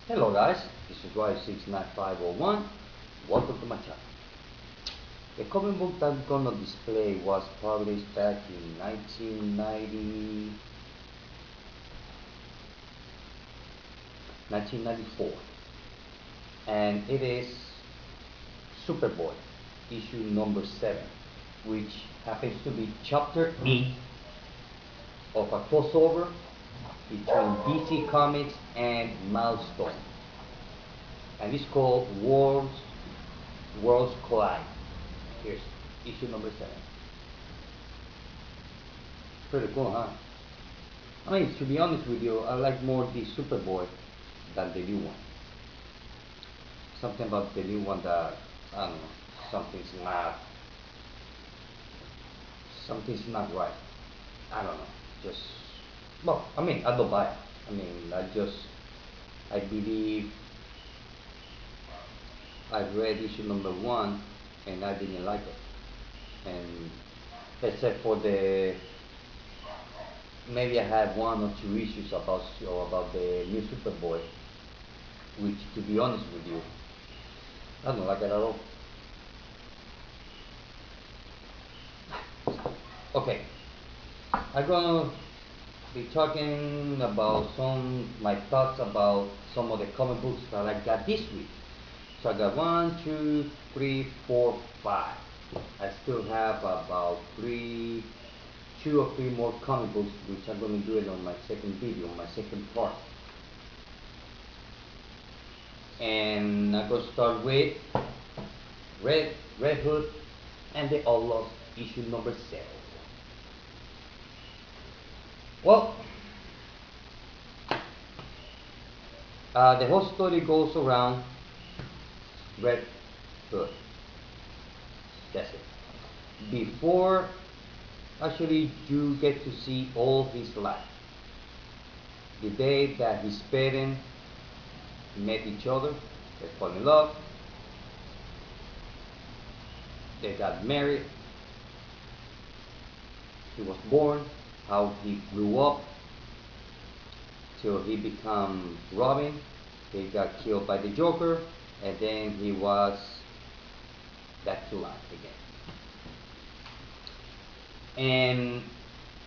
Hello guys, this is Y69501. Welcome to my channel. The comic book that I'm gonna display was published back in 1994, and it is Superboy, issue number 7, which happens to be chapter 8 of a crossover between DC Comics and Milestone, and it's called Worlds Collide. Here's issue number 7. Pretty cool, huh? I mean, to be honest with you, I like more the Superboy than the new one. Something about the new one that, I don't know, something's not right. I don't know. Just, well, I mean, I don't buy it. I mean, I believe I read issue number 1 and I didn't like it. And except for maybe I had 1 or 2 issues about the new Superboy, which, to be honest with you, I don't like it at all. Okay, I'm gonna be talking about my thoughts about some of the comic books that I got this week. So I got 1, 2, 3, 4, 5. I still have about 2 or 3 more comic books, which I'm going to do it on my second video, on my second part. And I'm going to start with Red Hood and the Outlaws, issue number 7. Well, the whole story goes around Red Hood. That's it. Before actually you get to see all his life, the day that his parents met each other, they fall in love, they got married, he was born, how he grew up till he became Robin, he got killed by the Joker, and then he was back to life again. And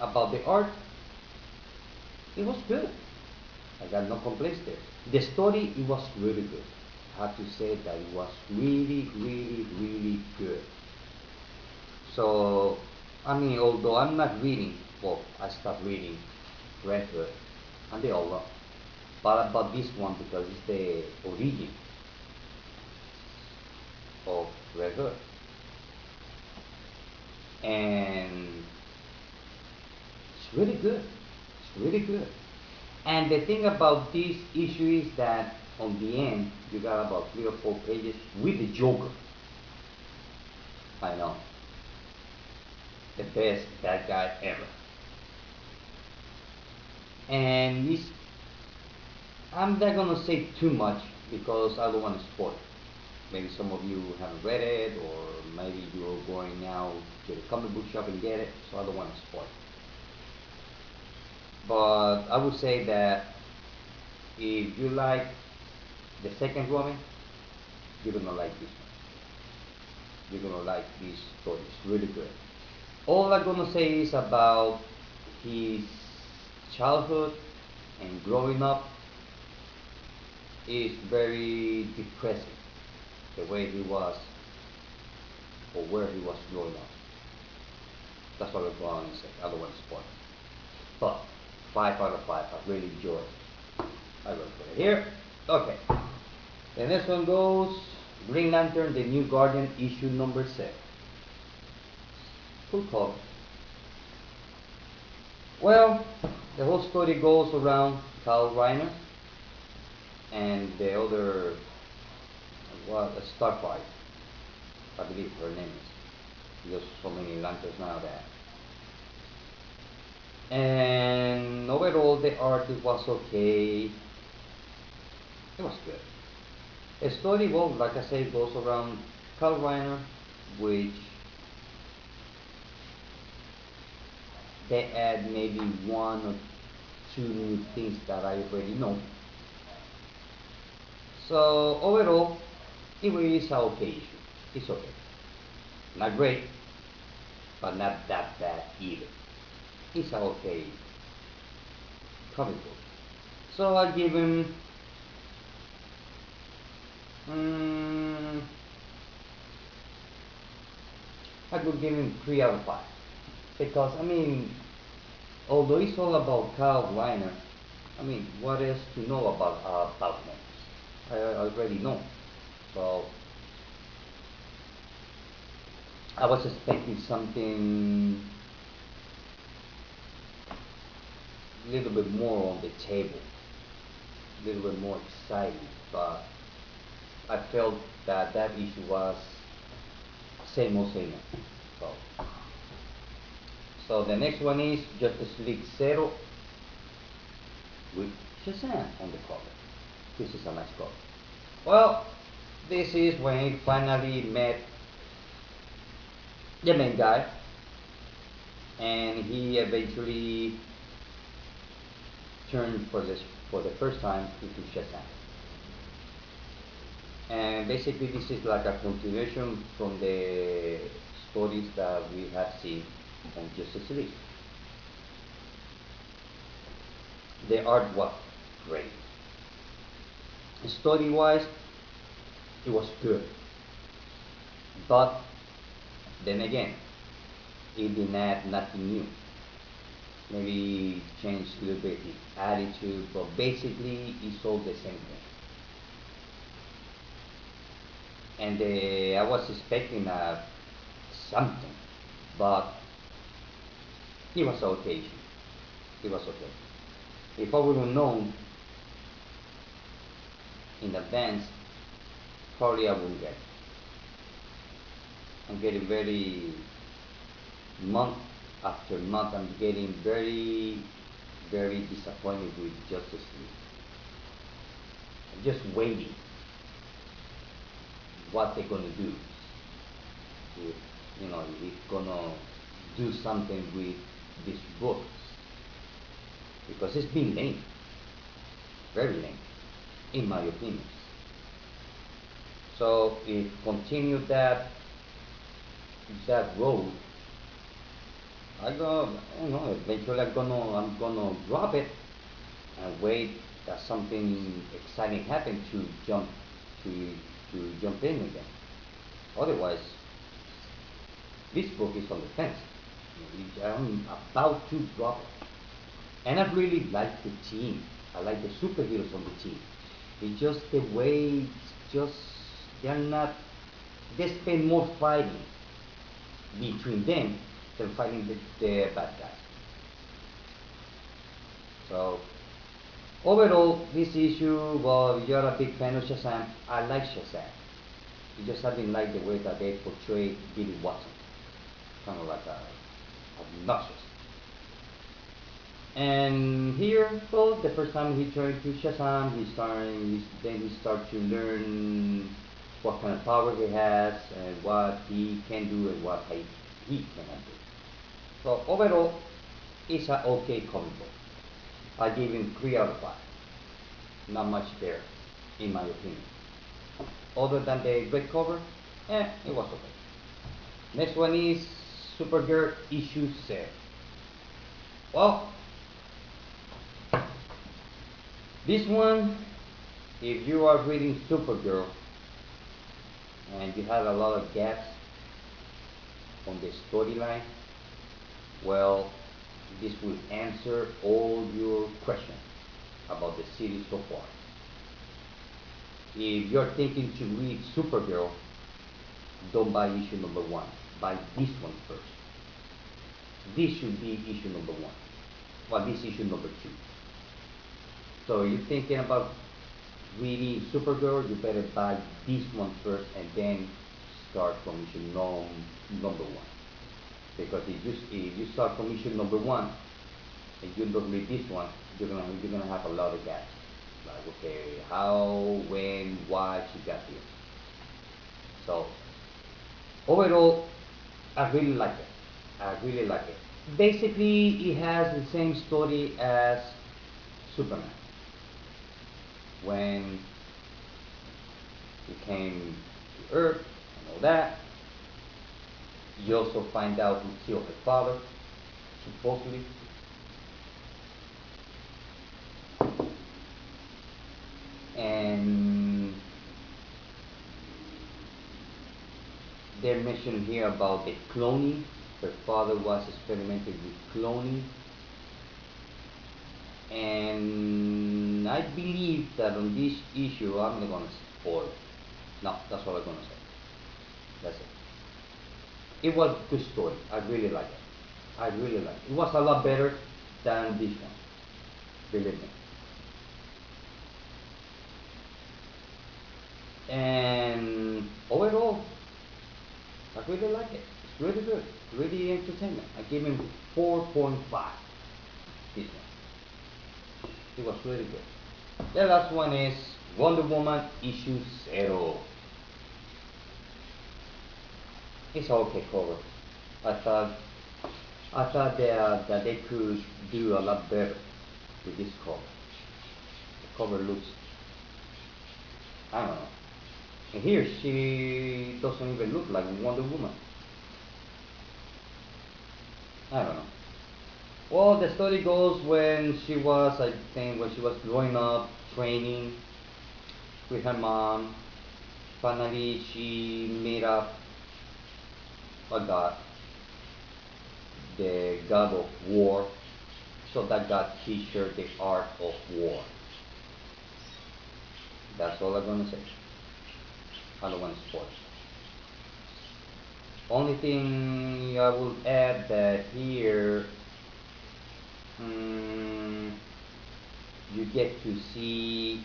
about the art, it was good. I got no complaints there. The story, it was really good. I have to say that it was really, really, really good. So, I mean, although I'm not reading, well, I stopped reading Red Hood, and they all love. But about this one, because it's the origin of Red Hood. And it's really good. It's really good. And the thing about this issue is that on the end, you got about 3 or 4 pages with the Joker. I know. The best bad guy ever. And I'm not gonna say too much because I don't want to spoil it. Maybe some of you haven't read it, or maybe you're going now to the comic book shop and get it, so I don't want to spoil it. But I would say that if you like the second Robin, you're gonna like this one. You're gonna like this story. It's really good. All I'm gonna say is about his childhood and growing up is very depressing. The way he was, or where he was growing up. That's what I'm going to say. I don't want to spoil it. But 5 out of 5. I really enjoyed it. I will put it here. Okay. The next one goes Green Lantern, the New Guardian, issue number 7. Full cover. Well, the whole story goes around Kyle Reiner and the other, Starfire, I believe her name is. There's so many lanterns now that. And overall, the art was okay. It was good. The story, well, like I said, goes around Kyle Reiner, which they add maybe one or two new things that I already know. So overall, it really is a okay issue. It's okay. Not great, but not that bad either. It's a okay comic book. So I give him, mm, I would give him 3 out of 5 because I mean, although it's all about Kyle Reiner, I mean, what else to know about him? I already know. So I was expecting something a little bit more on the table, a little bit more exciting, but I felt that that issue was same old same old. So the next one is Justice League Zero with Shazam on the cover. This is a nice cover. Well, this is when he finally met the main guy, and he eventually turned for the first time into Shazam. And basically, this is like a continuation from the stories that we have seen on Justice League. The art was great. Story wise, it was good. But then again, it didn't add nothing new. Maybe change a little bit his attitude, but basically it's all the same thing. And I was expecting something, but it was okay. It was okay. If I would have known in advance, probably I wouldn't get it. I'm getting very month after month. I'm getting very disappointed with Justice League. I'm just waiting what they're gonna do. If if gonna do something with these books because it's been lame, very lame, in my opinion. So if continue that road, I go, eventually I'm gonna drop it and wait that something exciting happen to jump in again. Otherwise, this book is on the fence. I'm about to drop it. And I really like the team. I like the superheroes on the team. It's just the way, just they're not. They spend more fighting between them than fighting the bad guys. So overall, this issue, well, you're a big fan of Shazam. I like Shazam. You just haven't liked the way that they portray Billy Watson, kind of like a obnoxious. And here, well, the first time he turned to Shazam, then he started to learn what kind of power he has and what he can do and what he cannot do. So overall, it's an okay comic book. I give him 3 out of 5. Not much there, in my opinion. Other than the great cover, it was okay. Next one is Supergirl issue 7. Well, this one, if you are reading Supergirl and you have a lot of gaps on the storyline, well, this will answer all your questions about the series so far. If you're thinking to read Supergirl, don't buy issue number 1. Buy this one first. This should be issue number 1. Well, this issue number 2. So you're thinking about reading Supergirl, you better buy this one first and then start from issue number 1. Because if you start from issue number 1 and you don't read this one, you're gonna have a lot of gaps. Like, okay, how, when, why she got here. So overall, I really like it. I really like it. Basically, it has the same story as Superman. When he came to Earth and all that, you also find out who killed her father, supposedly. And they're mentioning here about the cloning. Her father was experimenting with cloning. And I believe that on this issue, I'm not gonna spoil. No, that's all I'm gonna say. That's it. It was a good story. I really like it. I really like it. It was a lot better than this one. Believe me. And overall, I really like it. It's really good. Really entertainment. I give him 4.5. This one. It was really good. The last one is Wonder Woman issue 0. It's okay cover. I thought that they could do a lot better with this cover. The cover looks, I don't know. And here she doesn't even look like Wonder Woman. I don't know. Well, the story goes when she was, I think, when she was growing up, training with her mom. Finally, she made up a god, the god of war. So that god teach her the art of war. That's all I'm gonna say. I don't want to spoil. Only thing I will add that here, mm, you get to see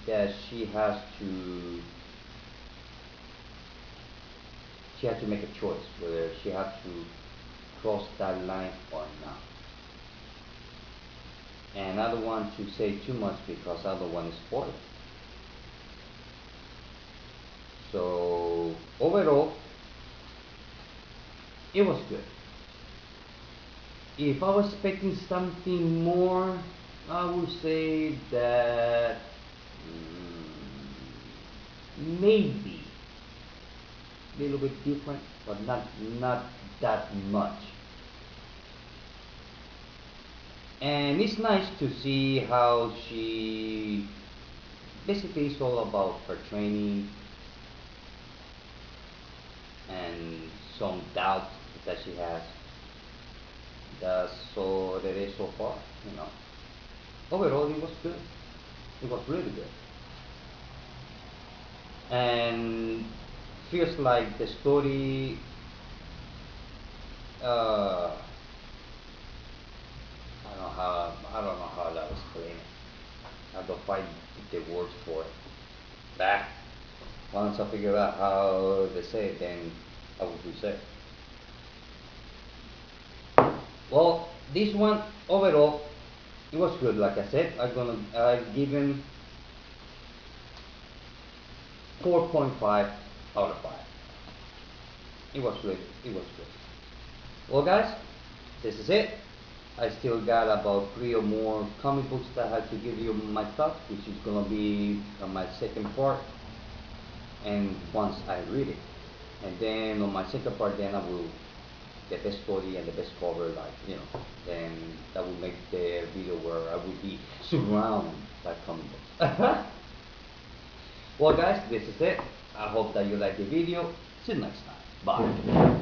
that she has to make a choice whether she has to cross that line or not. And I don't want to say too much because I don't want to spoil it. So overall, it was good. If I was expecting something more, I would say that maybe a little bit different, but not that much. And it's nice to see how she basically it's all about her training and some doubt that she has. That's all it is so far, you know. Overall, it was good. It was really good. And feels like the story, I don't know how to explain it. I don't find the words for it. Bah. Once I figure out how they say it, then I will say it. Well, this one overall, it was good. Like I said, I give him 4.5 out of 5. It was good. It was good. Well, guys, this is it. I still got about 3 or more comic books that I have to give you my thoughts, which is gonna be my second part. And once I read it, and then on my second part, then I will the best story and the best cover, like then that will make the video where I will be surrounded by comic books. Well, guys, this is it. I hope that you like the video. See you next time. Bye.